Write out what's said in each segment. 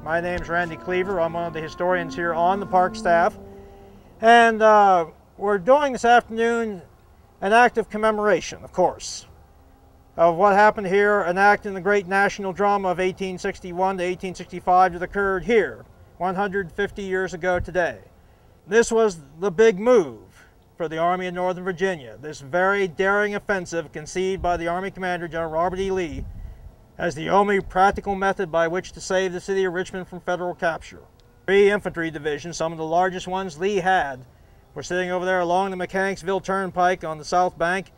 My name's Randy Cleaver. I'm one of the historians here on the park staff. And we're doing this afternoon an act of commemoration, of course, of what happened here, an act in the great national drama of 1861 to 1865 that occurred here 150 years ago today. This was the big move for the Army of Northern Virginia, this very daring offensive conceived by the Army Commander, General Robert E. Lee, as the only practical method by which to save the city of Richmond from federal capture. 3 infantry divisions, some of the largest ones Lee had, were sitting over there along the Mechanicsville Turnpike on the south bank,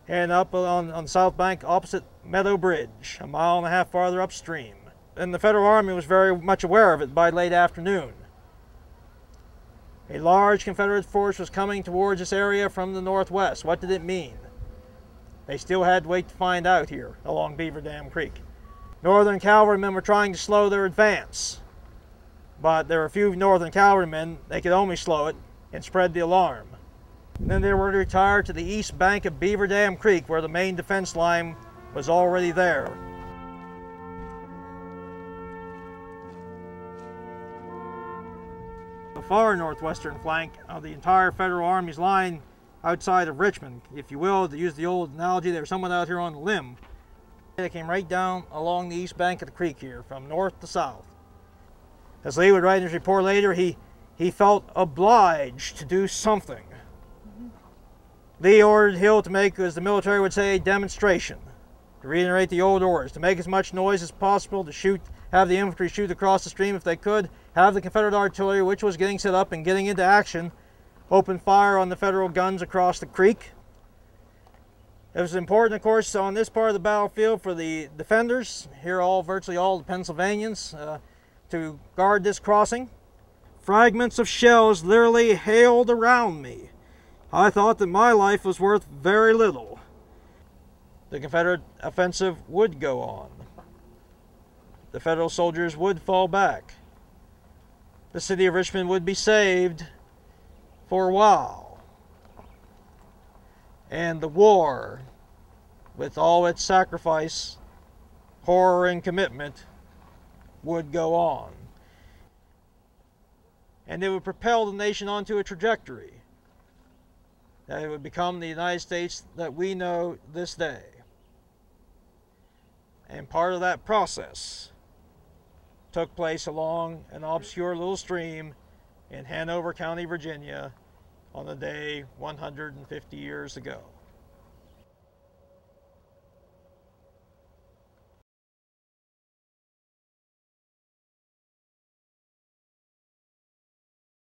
and up on the south bank opposite Meadow Bridge, a mile and a half farther upstream. And the Federal Army was very much aware of it by late afternoon. A large Confederate force was coming towards this area from the northwest. What did it mean? They still had to wait to find out here along Beaver Dam Creek. Northern cavalrymen were trying to slow their advance, but there were a few Northern cavalrymen. They could only slow it and spread the alarm. And then they were to retire to the east bank of Beaver Dam Creek, where the main defense line was already there. The far northwestern flank of the entire Federal Army's line outside of Richmond, if you will, to use the old analogy, they were somewhat out here on the limb. They came right down along the east bank of the creek here, from north to south. As Lee would write in his report later, he felt obliged to do something. Lee ordered Hill to make, as the military would say, a demonstration, to reiterate the old orders, to make as much noise as possible, to shoot, have the infantry shoot across the stream if they could, have the Confederate artillery, which was getting set up and getting into action, open fire on the Federal guns across the creek. It was important, of course, on this part of the battlefield for the defenders, here virtually all the Pennsylvanians, to guard this crossing. Fragments of shells literally hailed around me. I thought that my life was worth very little. The Confederate offensive would go on. The Federal soldiers would fall back. The city of Richmond would be saved for a while. And the war, with all its sacrifice, horror, and commitment, would go on. And it would propel the nation onto a trajectory that it would become the United States that we know this day. And part of that process took place along an obscure little stream in Hanover County, Virginia, on the day 150 years ago.